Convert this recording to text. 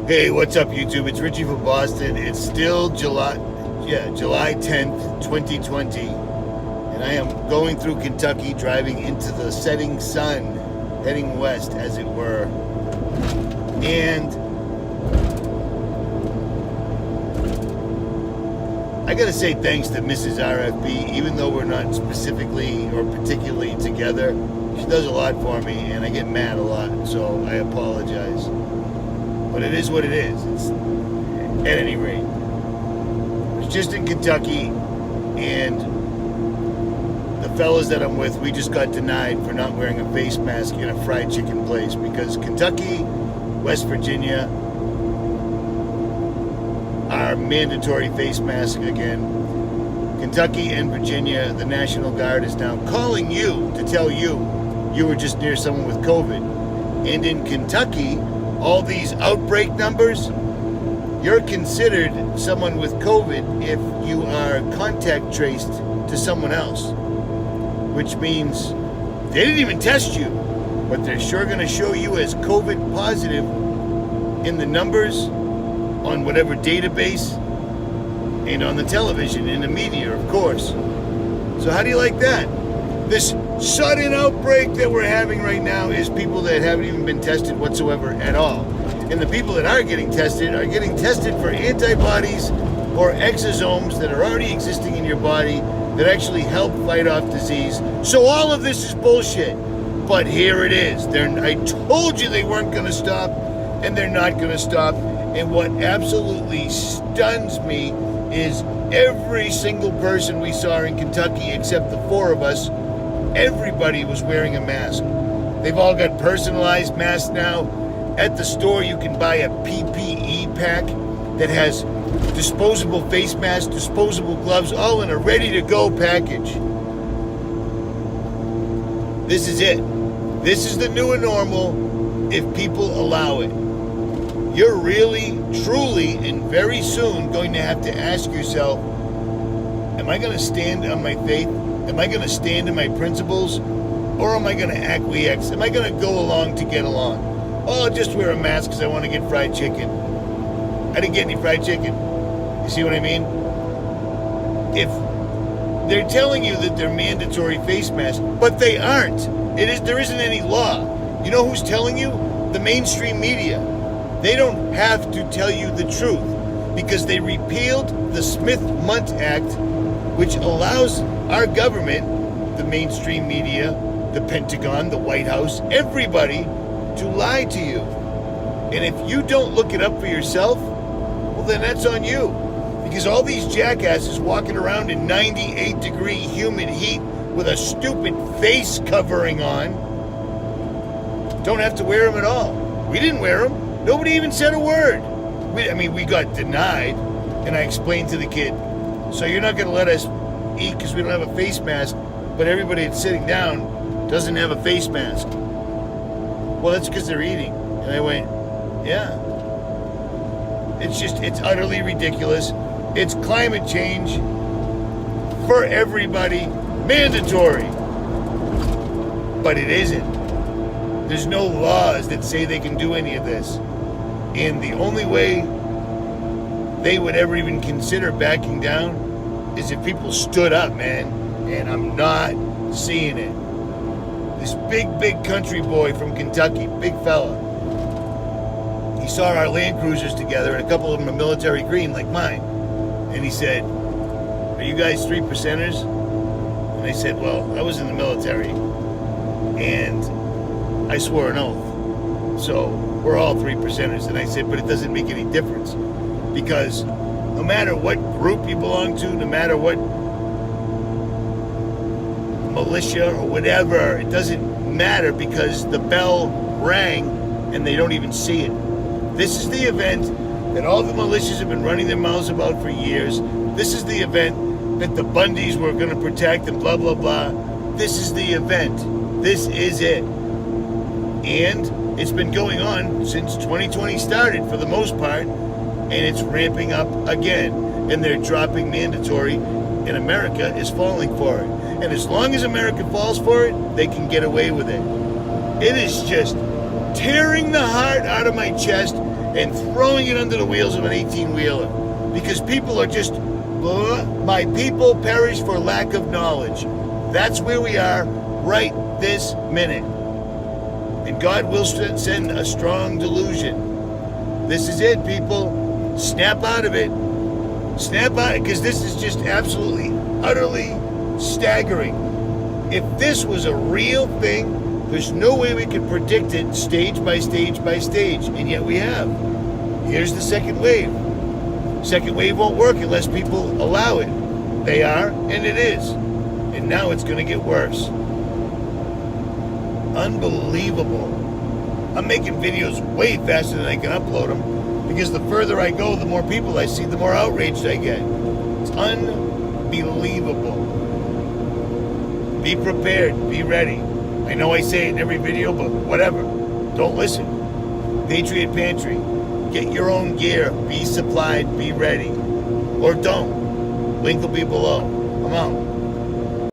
Hey, what's up, YouTube? It's Richie from Boston. It's still July 10th, 2020, and I am going through Kentucky, driving into the setting sun, heading west, as it were. And I gotta say thanks to Mrs. RFB, even though we're not specifically or particularly together. She does a lot for me, and I get mad a lot, so I apologize. But it is what it is. It's, at any rate, it's just in Kentucky, and the fellas that I'm with, we just got denied for not wearing a face mask in a fried chicken place because Kentucky, West Virginia are mandatory face masks again. Kentucky and Virginia, the National Guard is now calling you to tell you were just near someone with COVID. And in Kentucky, all these outbreak numbers, you're considered someone with COVID if you are contact traced to someone else, which means they didn't even test you, but they're sure going to show you as COVID positive in the numbers on whatever database and on the television, in the media, of course. So how do you like that? This sudden outbreak that we're having right now is people that haven't even been tested whatsoever at all. And the people that are getting tested for antibodies or exosomes that are already existing in your body that actually help fight off disease. So all of this is bullshit. But here it is. I told you they weren't going to stop, and they're not going to stop. And what absolutely stuns me is every single person we saw in Kentucky, except the four of us, everybody was wearing a mask. They've all got personalized masks now. At the store, you can buy a PPE pack that has disposable face masks, disposable gloves, all in a ready-to-go package. This is it. This is the new normal if people allow it. You're really, truly, and very soon going to have to ask yourself, am I going to stand on my faith? Am I going to stand in my principles? Or am I going to acquiesce? Am I going to go along to get along? Oh, I'll just wear a mask because I want to get fried chicken. I didn't get any fried chicken. You see what I mean? If they're telling you that they're mandatory face masks, but they aren't. There isn't any law. You know who's telling you? The mainstream media. They don't have to tell you the truth because they repealed the Smith-Munt Act, which allows our government, the mainstream media, the Pentagon, the White House, everybody to lie to you. And if you don't look it up for yourself, well, then that's on you. Because all these jackasses walking around in 98-degree humid heat with a stupid face covering on don't have to wear them at all. We didn't wear them. Nobody even said a word. We got denied, and I explained to the kid, so you're not going to let us eat because we don't have a face mask, but everybody that's sitting down doesn't have a face mask. Well, that's because they're eating. And I went, yeah. It's utterly ridiculous. It's climate change for everybody, mandatory. But it isn't. There's no laws that say they can do any of this. And the only way they would ever even consider backing down is if people stood up, man. And I'm not seeing it. This big country boy from Kentucky, big fella. He saw our Land Cruisers together, and a couple of them are military green like mine. And he said, "Are you guys 3%ers?" And I said, "Well, I was in the military, and I swore an oath. So we're all 3%ers." And I said, "But it doesn't make any difference. Because no matter what group you belong to, no matter what militia or whatever, it doesn't matter because the bell rang and they don't even see it. This is the event that all the militias have been running their mouths about for years. This is the event that the Bundys were going to protect and blah, blah, blah. This is the event. This is it. And it's been going on since 2020 started for the most part, and it's ramping up again. And they're dropping mandatory, and America is falling for it. And as long as America falls for it, they can get away with it. It is just tearing the heart out of my chest and throwing it under the wheels of an 18-wheeler. Because people are just, my people perish for lack of knowledge. That's where we are right this minute. And God will send a strong delusion. This is it, people. Snap out of it. Snap out, because this is just absolutely, utterly staggering. If this was a real thing, there's no way we could predict it stage by stage by stage, and yet we have. Here's the second wave. Second wave won't work unless people allow it. They are, and it is. And now it's going to get worse. Unbelievable. I'm making videos way faster than I can upload them, because the further I go, the more people I see, the more outraged I get. It's unbelievable. Be prepared. Be ready. I know I say it in every video, but whatever. Don't listen. Patriot Pantry. Get your own gear. Be supplied. Be ready. Or don't. Link will be below. I'm out.